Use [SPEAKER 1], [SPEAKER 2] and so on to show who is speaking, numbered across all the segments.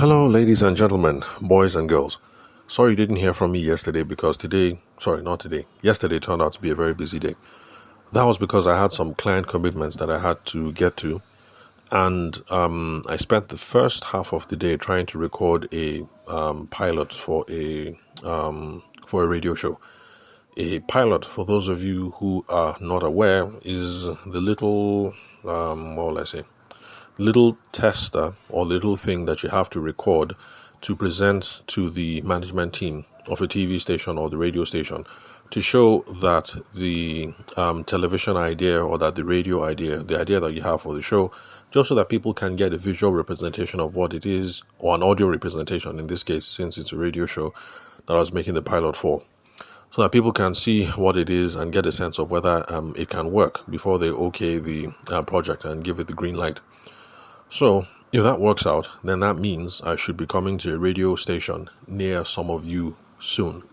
[SPEAKER 1] Hello, ladies and gentlemen, boys and girls. Sorry you didn't hear from me yesterday because not today, yesterday turned out to be a very busy day. That was because I had some client commitments that I had to get to, and I spent the first half of the day trying to record a pilot for a radio show. A pilot, for those of you who are not aware, is the what will I say? Little tester or little thing that you have to record to present to the management team of a TV station or the radio station to show that the television idea or that the radio idea, the idea that you have for the show, just so that people can get a visual representation of what it is, or an audio representation in this case, since it's a radio show that I was making the pilot for, so that people can see what it is and get a sense of whether it can work before they okay the project and give it the green light. So, if that works out, then that means I should be coming to a radio station near some of you soon.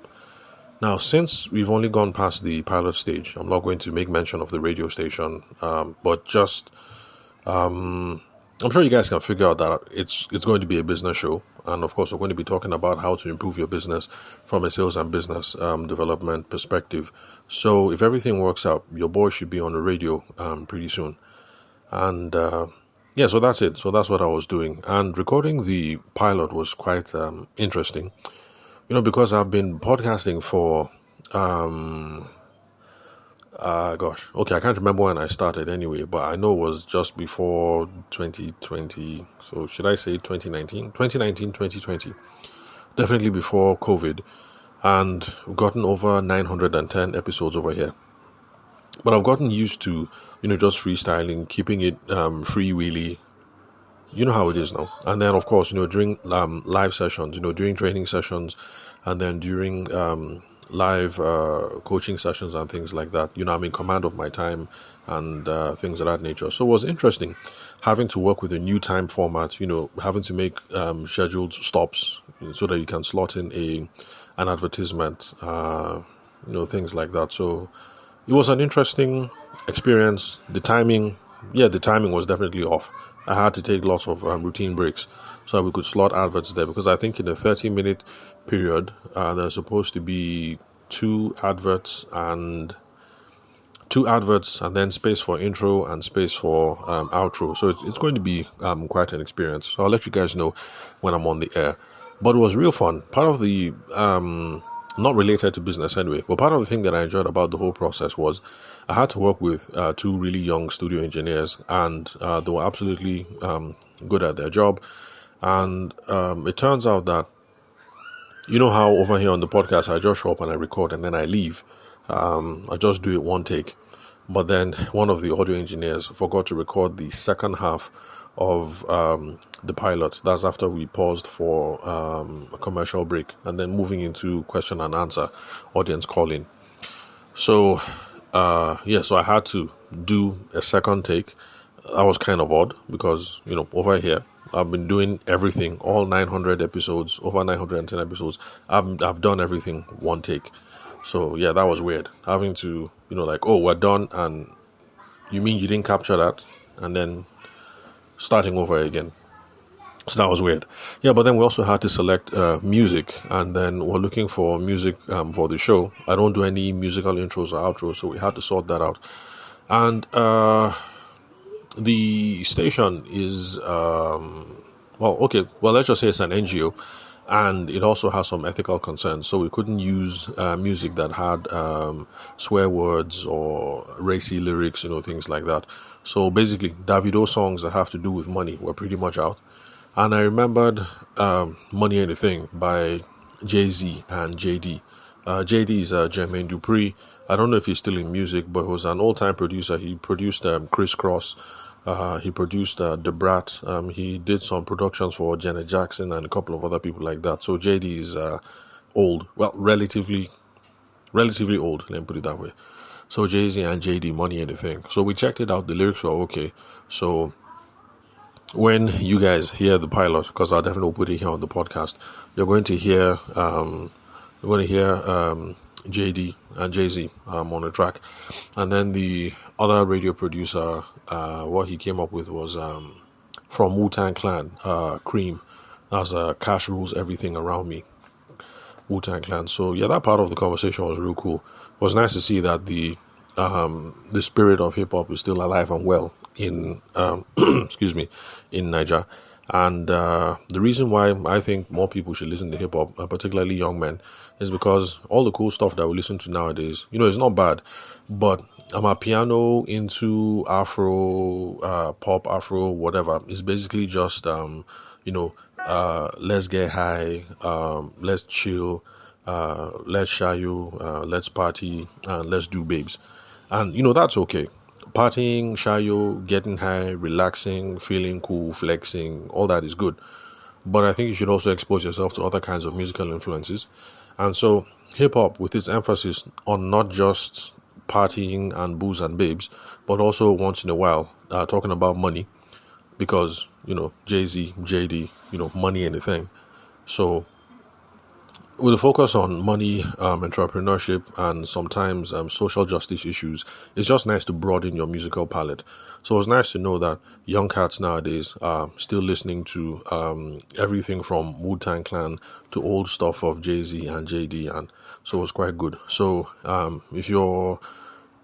[SPEAKER 1] Now, since we've only gone past the pilot stage, I'm not going to make mention of the radio station, but just, I'm sure you guys can figure out that it's going to be a business show. And of course, we're going to be talking about how to improve your business from a sales and business development perspective. So, if everything works out, your boy should be on the radio pretty soon. And, yeah, so that's it. So that's what I was doing. And recording the pilot was quite interesting, because I've been podcasting for, I can't remember when I started anyway, but I know it was just before 2020. So should I say 2019? 2019, 2020. Definitely before COVID. And we've gotten over 910 episodes over here. But I've gotten used to, just freestyling, keeping it freewheeling. You know how it is now. And then, of course, during live sessions, during training sessions, and then during live coaching sessions and things like that, I'm in command of my time and things of that nature. So it was interesting having to work with a new time format, having to make scheduled stops so that you can slot in an advertisement, things like that. So it was an interesting experience. The timing was definitely off. I had to take lots of routine breaks so we could slot adverts there, because I think in a 30-minute period, there's supposed to be two adverts and then space for intro and space for outro. So it's going to be quite an experience. So I'll let you guys know when I'm on the air. But it was real fun. Part of the not related to business anyway, but part of the thing that I enjoyed about the whole process was I had to work with two really young studio engineers, and they were absolutely good at their job. And it turns out that, how over here on the podcast I just show up and I record and then I leave. I just do it one take. But then one of the audio engineers forgot to record the second half of the pilot. That's after we paused for a commercial break and then moving into question and answer, audience calling. So so I had to do a second take. That was kind of odd because over here I've been doing everything, all 900 episodes, over 910 episodes. I've done everything one take. So yeah, that was weird, having to we're done, and you mean you didn't capture that, and then starting over again. So that was weird. Yeah, but then we also had to select music, and then we're looking for music for the show. I don't do any musical intros or outros, so we had to sort that out. And the station is, let's just say it's an NGO, and it also has some ethical concerns. So we couldn't use music that had swear words or racy lyrics, things like that. So basically, Davido songs that have to do with money were pretty much out. And I remembered Money Ain't a Thing by Jay-Z and JD. JD is Jermaine Dupri. I don't know if he's still in music, but he was an old-time producer. He produced Criss Cross. He produced The Brat. He did some productions for Janet Jackson and a couple of other people like that. So JD is old. Well, relatively old, let me put it that way. So Jay-Z and JD, Money Ain't a Thing. So we checked it out. The lyrics were okay. So when you guys hear the pilot, because I'll definitely put it here on the podcast, you're going to hear JD and Jay-Z on the track, and then the other radio producer, what he came up with was from Wu-Tang Clan, Cream. as cash rules everything around me. Wu-Tang Clan. So yeah, that part of the conversation was real cool. It was nice to see that the spirit of hip hop is still alive and well in excuse me, in Niger. And the reason why I think more people should listen to hip hop, particularly young men, is because all the cool stuff that we listen to nowadays, it's not bad, but I'm a piano into Afro, pop, Afro, whatever. It's basically just let's get high, let's chill, let's shy you, let's party, and let's do babes. And that's okay. Partying, shayo, getting high, relaxing, feeling cool, flexing, all that is good. But I think you should also expose yourself to other kinds of musical influences. And so hip hop, with its emphasis on not just partying and booze and babes, but also once in a while talking about money, because Jay-Z, JD, money and the thing. So with a focus on money, entrepreneurship, and sometimes social justice issues, it's just nice to broaden your musical palette. So it's nice to know that young cats nowadays are still listening to everything from Wu-Tang Clan to old stuff of Jay-Z and JD, and so it's quite good. So if you're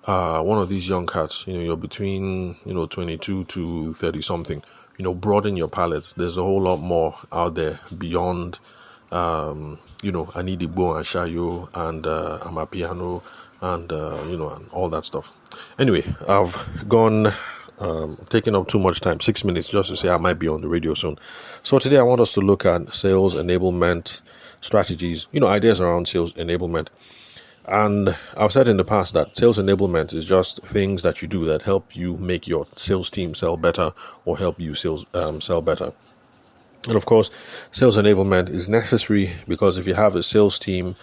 [SPEAKER 1] one of these young cats, you're between 22 to 30 something, broaden your palette. There's a whole lot more out there beyond Anidigbo and Shayo and Amapiano and and all that stuff. Anyway, I've gone taking up too much time, 6 minutes, just to say I might be on the radio soon. So today I want us to look at sales enablement strategies, ideas around sales enablement. And I've said in the past that sales enablement is just things that you do that help you make your sales team sell better or help you sell better. And of course, sales enablement is necessary because if you have a sales team,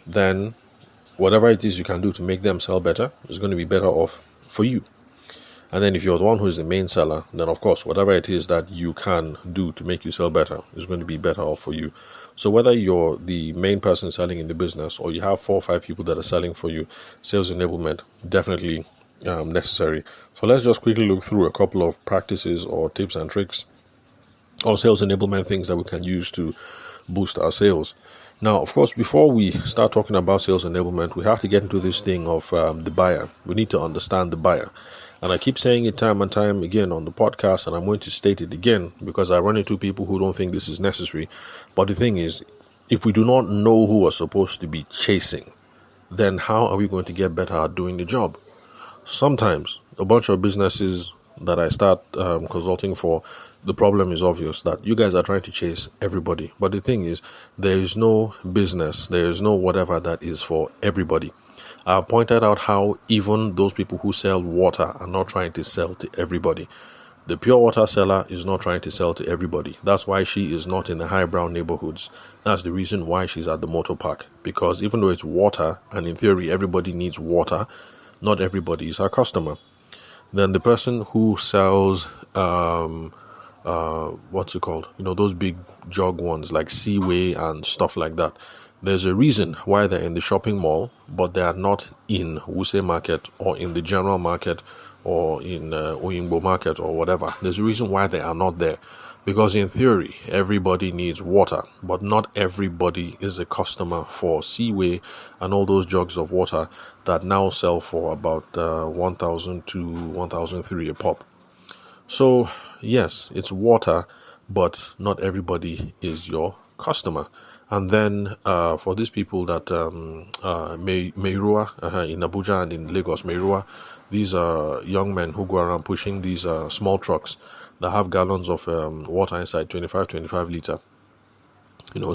[SPEAKER 1] then whatever it is you can do to make them sell better is going to be better off for you. And then if you're the one who is the main seller, then of course, whatever it is that you can do to make you sell better is going to be better off for you. So whether you're the main person selling in the business or you have 4 or 5 people that are selling for you, sales enablement definitely necessary. So let's just quickly look through a couple of practices or tips and tricks or sales enablement things that we can use to boost our sales. Now, of course, before we start talking about sales enablement, we have to get into this thing of the buyer. We need to understand the buyer. And I keep saying it time and time again on the podcast, and I'm going to state it again because I run into people who don't think this is necessary. But the thing is, if we do not know who we're supposed to be chasing, then how are we going to get better at doing the job? Sometimes a bunch of businesses that I start consulting for, the problem is obvious that you guys are trying to chase everybody. But the thing is, there is no business, there is no whatever that is for everybody. I pointed out how even those people who sell water are not trying to sell to everybody. The pure water seller is not trying to sell to everybody. That's why she is not in the highbrow neighborhoods. That's the reason why she's at the motor park. Because even though it's water, and in theory everybody needs water, not everybody is her customer. Then the person who sells what's it called? Those big jug ones like Seaway and stuff like that. There's a reason why they're in the shopping mall, but they are not in Wuse Market or in the general market or in Oyingbo Market or whatever. There's a reason why they are not there. Because in theory, everybody needs water, but not everybody is a customer for Seaway and all those jugs of water that now sell for about 1,000 to 1,003 a pop. So, yes, it's water, but not everybody is your customer. And then for these people that Meirua in Abuja and in Lagos, Meirua, these are young men who go around pushing these small trucks that have gallons of water inside, 25 liter.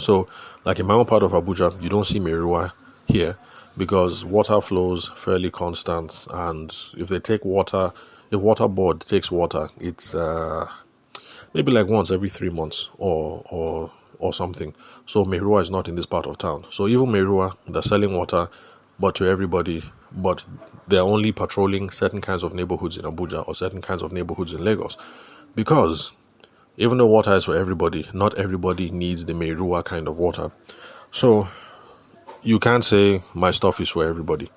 [SPEAKER 1] So like in my own part of Abuja, you don't see Meirua here because water flows fairly constant. And if they take water, if water board takes water, it's maybe like once every 3 months or something. So Meirua is not in this part of town. So even Meirua, they're selling water, but to everybody, but they're only patrolling certain kinds of neighborhoods in Abuja or certain kinds of neighborhoods in Lagos. Because even though water is for everybody, not everybody needs the Meirua kind of water. So you can't say my stuff is for everybody.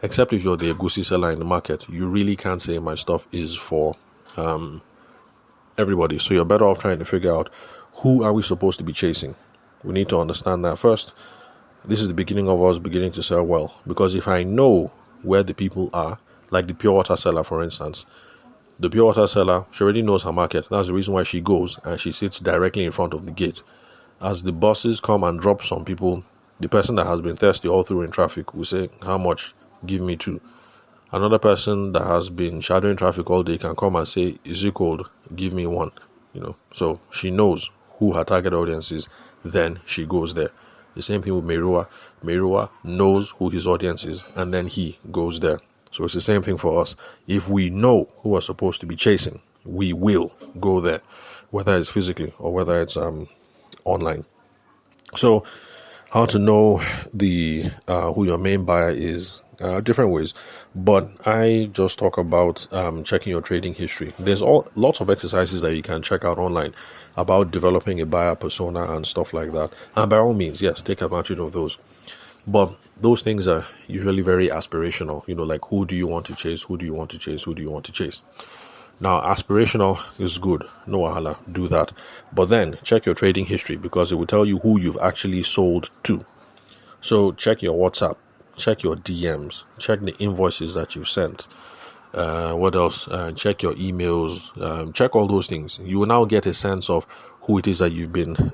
[SPEAKER 1] Except if you're the Egusi seller in the market, you really can't say my stuff is for everybody. So you're better off trying to figure out Who are we supposed to be chasing? We need to understand that first. This is the beginning of us beginning to sell well. Because if I know where the people are, like the pure water seller, for instance, the pure water seller, she already knows her market. That's the reason why she goes and she sits directly in front of the gate. As the buses come and drop some people, the person that has been thirsty all through in traffic will say, how much? Give me two. Another person that has been shadowing traffic all day can come and say, is it cold? Give me one. So she knows who her target audience is, then she goes there. The same thing with Merua. Merua knows who his audience is, and then he goes there. So it's the same thing for us. If we know who we're supposed to be chasing, we will go there, whether it's physically or whether it's online. So how to know the who your main buyer is, different ways, but I just talk about checking your trading history. There's lots of exercises that you can check out online about developing a buyer persona and stuff like that, and by all means, yes, take advantage of those. But those things are usually very aspirational, like who do you want to chase, who do you want to chase, who do you want to chase. Now, aspirational is good. No wahala, do that. But then check your trading history, because it will tell you who you've actually sold to. So check your WhatsApp, check your DMs, check the invoices that you've sent. What else? Check your emails, check all those things. You will now get a sense of who it is that you've been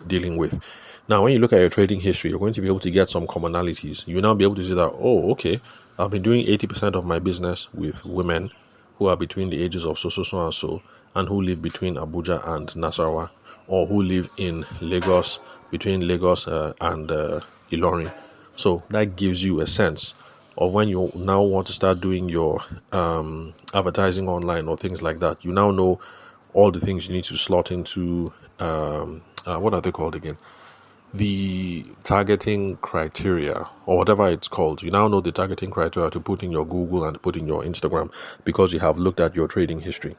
[SPEAKER 1] dealing with. Now, when you look at your trading history, you're going to be able to get some commonalities. You'll now be able to see that, oh, okay, I've been doing 80% of my business with women who are between the ages of so, and who live between Abuja and Nasarawa, or who live in Lagos, between Lagos and Ilorin. So that gives you a sense of when you now want to start doing your advertising online or things like that. You now know all the things you need to slot into, what are they called again? The targeting criteria, or whatever it's called. You now know the targeting criteria to put in your Google and put in your Instagram, because you have looked at your trading history.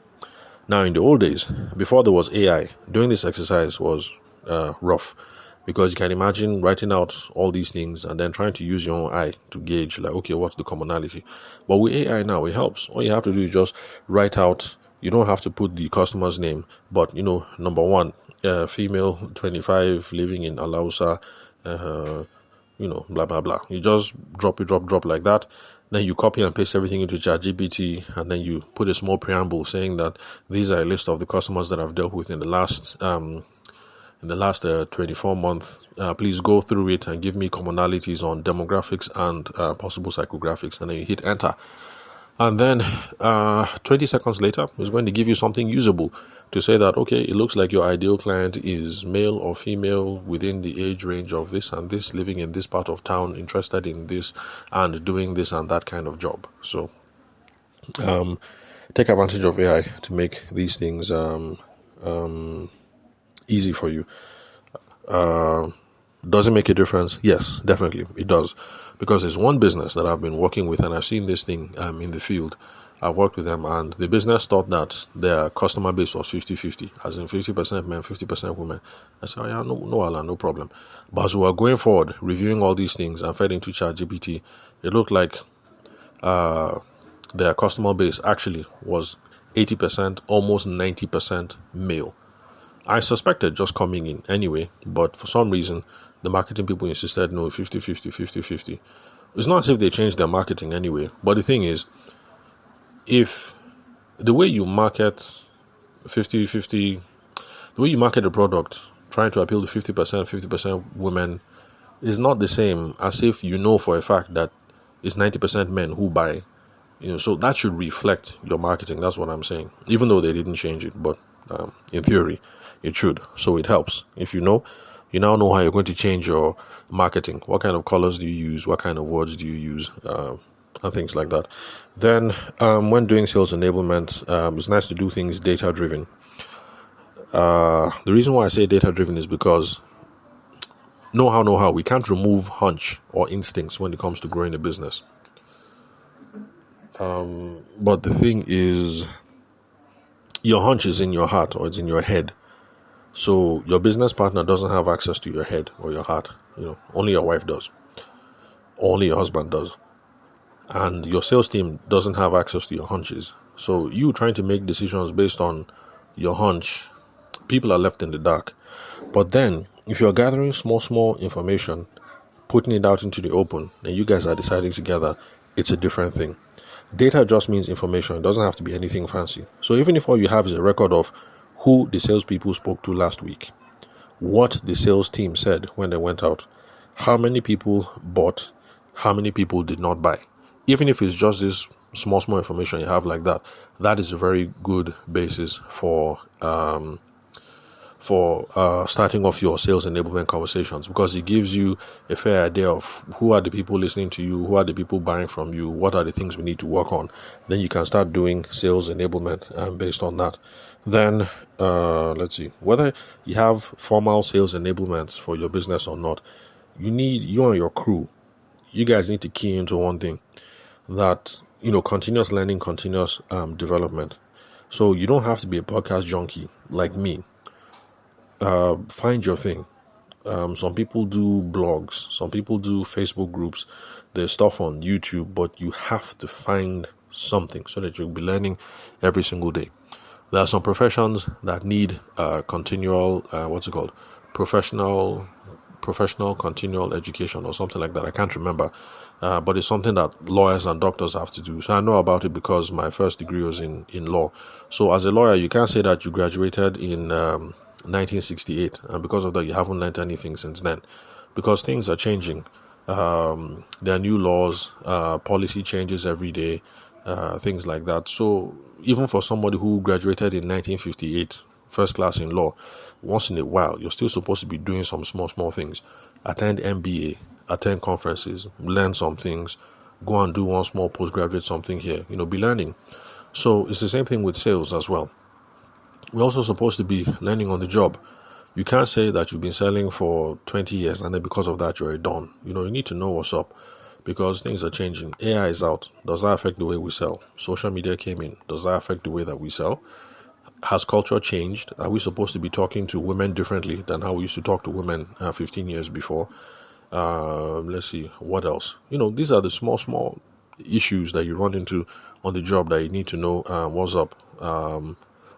[SPEAKER 1] Now, in the old days, before there was AI, doing this exercise was rough, because you can imagine writing out all these things and then trying to use your own eye to gauge, like, okay, what's the commonality? But with AI now, it helps. All you have to do is just write out. You don't have to put the customer's name, but number one, female, 25, living in Alausa, blah blah blah. You just drop like that. Then you copy and paste everything into ChatGPT, and then you put a small preamble saying that these are a list of the customers that I've dealt with in the last 24 months. Please go through it and give me commonalities on demographics and possible psychographics, and then you hit enter. And then 20 seconds later, it's going to give you something usable to say that, okay, it looks like your ideal client is male or female within the age range of this and this, living in this part of town, interested in this and doing this and that kind of job. So take advantage of AI to make these things easy for you. Does it make a difference? Yes, definitely it does. Because there's one business that I've been working with, and I've seen this thing in the field. I've worked with them, and the business thought that their customer base was 50-50, as in 50% men, 50% women. I said, yeah, no problem. But as we were going forward, reviewing all these things and fed into ChatGPT, it looked like their customer base actually was 80%, almost 90% male. I suspected just coming in anyway, but for some reason, the marketing people insisted, no, 50-50. It's not as if they changed their marketing anyway. But the thing is, if the way you market 50-50, the way you market a product, trying to appeal to 50% women, is not the same as if you know for a fact that it's 90% men who buy. So that should reflect your marketing. That's what I'm saying. Even though they didn't change it, but in theory, it should. So it helps. If you now know how you're going to change your marketing. What kind of colors do you use? What kind of words do you use? And things like that. Then when doing sales enablement, it's nice to do things data-driven. The reason why I say data-driven is because know how. We can't remove hunch or instincts when it comes to growing a business. But the thing is, your hunch is in your heart or it's in your head. So your business partner doesn't have access to your head or your heart. Only your wife does. Only your husband does. And your sales team doesn't have access to your hunches. So you trying to make decisions based on your hunch people are left in the dark. But then, if you're gathering small information, putting it out into the open, and you guys are deciding together, it's a different thing. Data just means information. It doesn't have to be anything fancy. So even if all you have is a record of who the salespeople spoke to last week, what the sales team said when they went out, how many people bought, how many people did not buy, even if it's just this small information you have like that, that is a very good basis for starting off your sales enablement conversations, because it gives you a fair idea of who are the people listening to you, who are the people buying from you, what are the things we need to work on. Then you can start doing sales enablement based on that. Then let's see, whether you have formal sales enablements for your business or not, you and your crew, you guys need to key into one thing, that continuous learning, continuous development. So you don't have to be a podcast junkie like me. Find your thing. Some people do blogs, some people do Facebook groups, there's stuff on YouTube, but you have to find something so that you'll be learning every single day. There are some professions that need continual, professional continual education or something like that. I can't remember, but it's something that lawyers and doctors have to do. So I know about it because my first degree was in law. So as a lawyer, you can't say that you graduated in 1968, and because of that you haven't learned anything since then, because things are changing. There are new laws, policy changes every day, things like that. So even for somebody who graduated in 1958, first class in law, once in a while you're still supposed to be doing some small things. Attend MBA, attend conferences, learn some things, go and do one small postgraduate something here, be learning. So it's the same thing with sales as well. We're also supposed to be learning on the job. You can't say that you've been selling for 20 years and then because of that you're a don. You need to know what's up, because things are changing. AI is out. Does that affect the way we sell? Social media came in. Does that affect the way that we sell? Has culture changed? Are we supposed to be talking to women differently than how we used to talk to women 15 years before? Let's see, what else? These are the small issues that you run into on the job that you need to know what's up.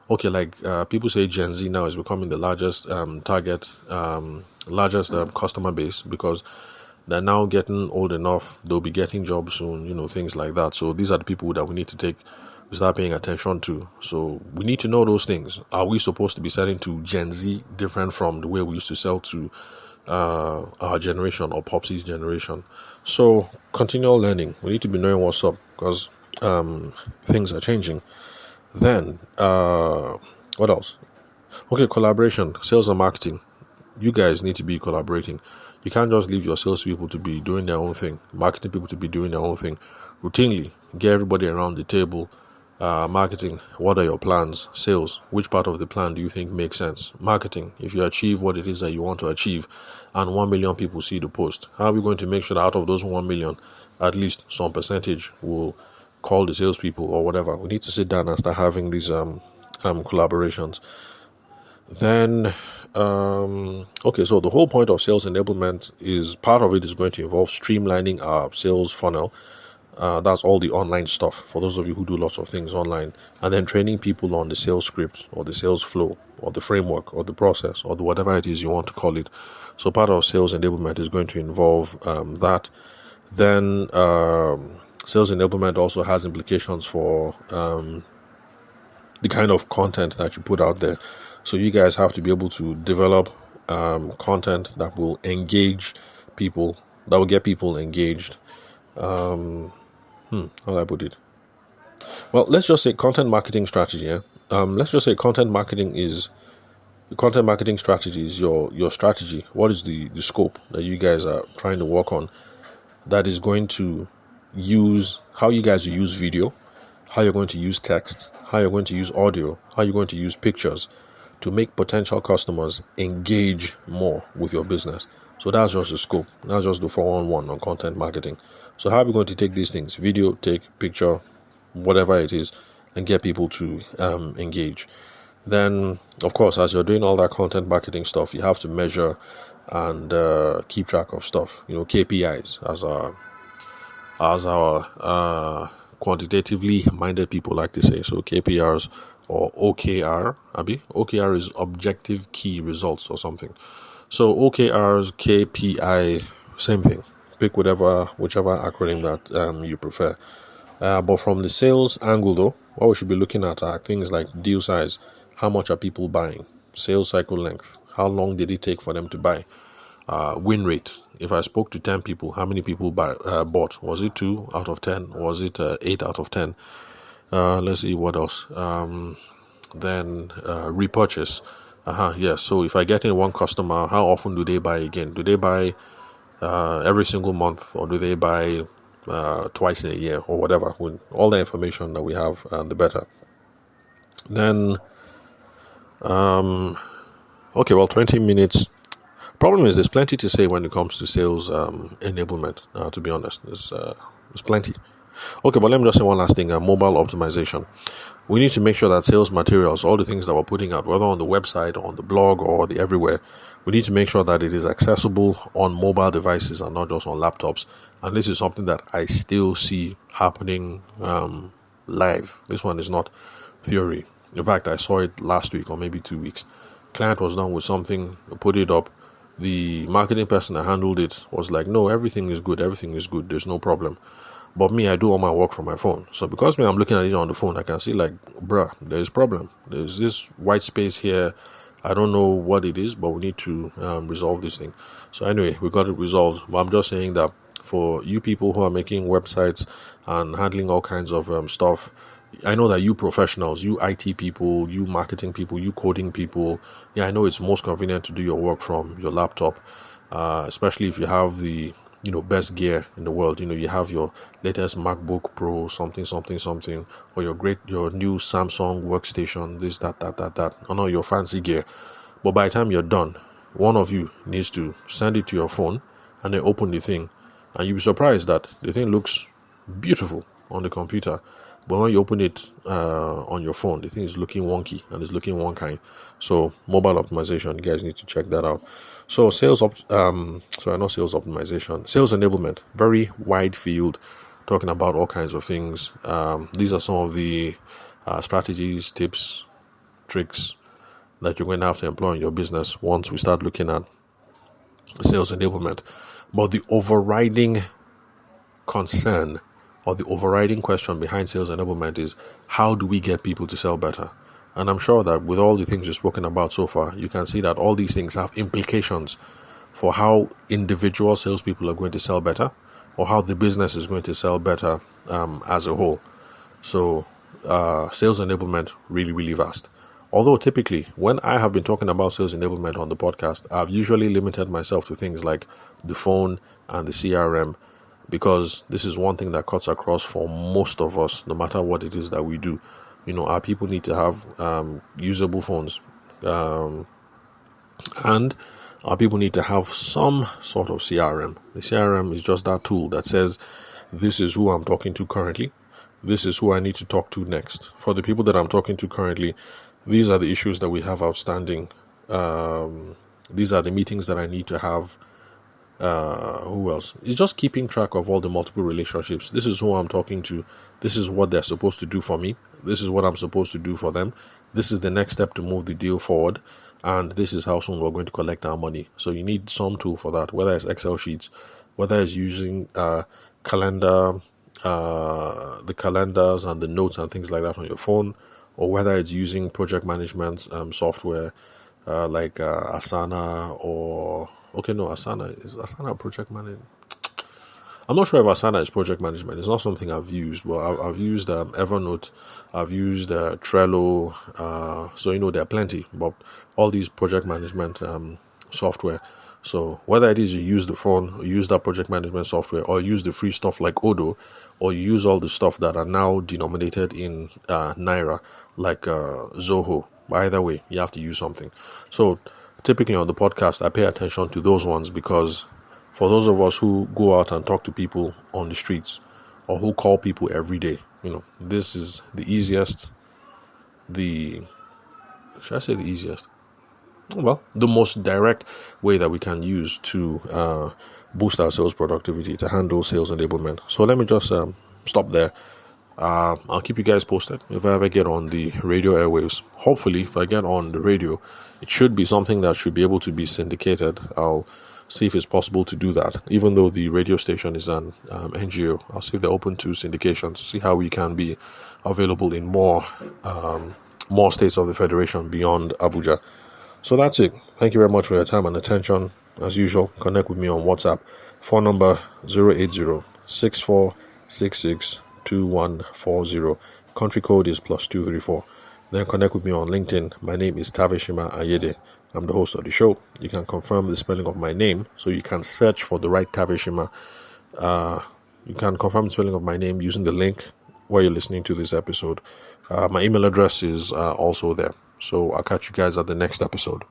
[SPEAKER 1] People say Gen Z now is becoming the largest customer base, because they're now getting old enough. They'll be getting jobs soon, things like that. So these are the people that we need to start paying attention to. So we need to know those things. Are we supposed to be selling to Gen Z different from the way we used to sell to our generation or Popsy's generation? So continual learning. We need to be knowing what's up, because things are changing. Then what else? Okay, collaboration, sales and marketing. You guys need to be collaborating. You can't just leave your sales people to be doing their own thing, marketing people to be doing their own thing. Routinely get everybody around the table. Marketing, what are your plans? Sales, which part of the plan do you think makes sense? Marketing, if you achieve what it is that you want to achieve and 1 million people see the post, how are we going to make sure that out of those 1 million, at least some percentage will call the salespeople or whatever? We need to sit down and start having these collaborations. Then so the whole point of sales enablement is, part of it is going to involve streamlining our sales funnel. That's all the online stuff for those of you who do lots of things online, and then training people on the sales script or the sales flow or the framework or the process or the whatever it is you want to call it. So part of sales enablement is going to involve that. Then sales enablement also has implications for the kind of content that you put out there. So you guys have to be able to develop content that will engage people, that will get people engaged. How do I put it? Well, let's just say content marketing strategy. Let's just say content marketing strategy is your strategy. What is the scope that you guys are trying to work on, that is going to use how you guys will use video, how you're going to use text, how you're going to use audio, how you're going to use pictures to make potential customers engage more with your business. So that's just the scope. That's just the 411 on content marketing. So how are we going to take these things, video, take picture, whatever it is, and get people to engage? Then, of course, as you're doing all that content marketing stuff, you have to measure and keep track of stuff. KPIs as our quantitatively minded people like to say. So KPIs or OKR. OKR is objective key results or something. So OKRs, KPI, same thing. Pick whichever acronym that you prefer. But from the sales angle, though, what we should be looking at are things like deal size. How much are people buying? Sales cycle length. How long did it take for them to buy? Win rate. If I spoke to 10 people, how many people bought? Was it 2 out of 10? Was it 8 out of 10? Let's see what else. Then repurchase. Yes. So if I get in one customer, how often do they buy again? Do they buy every single month, or do they buy twice in a year, or whatever? With all the information that we have, the better. Then, okay, well, 20 minutes. Problem is, there's plenty to say when it comes to sales enablement. To be honest, there's plenty. Okay, but let me just say one last thing: mobile optimization. We need to make sure that sales materials, all the things that we're putting out, whether on the website, or on the blog, or the everywhere, we need to make sure that it is accessible on mobile devices and not just on laptops. And this is something that I still see happening live. This one is not theory. In fact, I saw it last week or maybe 2 weeks. Client was done with something, put it up. The marketing person that handled it was like, no, everything is good, there's no problem. But me, I do all my work from my phone. So because I'm looking at it on the phone, I can see like, bruh, there's problem. There's this white space here. I don't know what it is, but we need to resolve this thing. So anyway, we got it resolved. But I'm just saying that for you people who are making websites and handling all kinds of stuff, I know that you professionals, you IT people, you marketing people, you coding people, I know it's most convenient to do your work from your laptop, especially if you have the best gear in the world. You have your latest MacBook Pro, something, or your new Samsung workstation, this, that, and all your fancy gear. But by the time you're done, one of you needs to send it to your phone and then open the thing, and you'll be surprised that the thing looks beautiful on the computer. But when you open it on your phone, the thing is looking wonky and it's looking one kind. So mobile optimization, you guys need to check that out. So sales enablement, very wide field, talking about all kinds of things. These are some of the strategies, tips, tricks that you're going to have to employ in your business once we start looking at sales enablement. But the overriding concern, or the overriding question behind sales enablement, is how do we get people to sell better? And I'm sure that with all the things we've spoken about so far, you can see that all these things have implications for how individual salespeople are going to sell better, or how the business is going to sell better as a whole. So sales enablement, really, really vast. Although typically, when I have been talking about sales enablement on the podcast, I've usually limited myself to things like the phone and the CRM, because this is one thing that cuts across for most of us, no matter what it is that we do. Our people need to have usable phones, and our people need to have some sort of CRM. The CRM is just that tool that says, this is who I'm talking to currently, this is who I need to talk to next. For the people that I'm talking to currently, these are the issues that we have outstanding. These are the meetings that I need to have. Who else? It's just keeping track of all the multiple relationships. This is who I'm talking to. This is what they're supposed to do for me. This is what I'm supposed to do for them. This is the next step to move the deal forward. And this is how soon we're going to collect our money. So you need some tool for that, whether it's Excel sheets, whether it's using calendar, the calendars and the notes and things like that on your phone, or whether it's using project management software like Asana or... Okay, no, Asana. Is Asana project management? I'm not sure if Asana is project management. It's not something I've used. Well, I've used Evernote. I've used Trello. So, there are plenty. But all these project management software. So whether it is you use the phone, or use that project management software, or use the free stuff like Odoo, or you use all the stuff that are now denominated in Naira, like Zoho. By either way, you have to use something. So typically on the podcast, I pay attention to those ones, because for those of us who go out and talk to people on the streets, or who call people every day, this is the easiest, should I say the easiest? Well, the most direct way that we can use to boost our sales productivity, to handle sales enablement. So let me just stop there I'll keep you guys posted if I ever get on the radio airwaves. Hopefully, if I get on the radio, it should be something that should be able to be syndicated. I'll see if it's possible to do that. Even though the radio station is an NGO, I'll see if they're open to syndication to see how we can be available in more states of the Federation beyond Abuja. So that's it. Thank you very much for your time and attention. As usual, connect with me on WhatsApp. Phone number 080-6466-2140. Country code is +234. Then connect with me on LinkedIn. My name is Tavishima Ayede. I'm the host of the show. You can confirm the spelling of my name, so you can search for the right Tavishima. You can confirm the spelling of my name using the link where you're listening to this episode. My email address is also there. So I'll catch you guys at the next episode.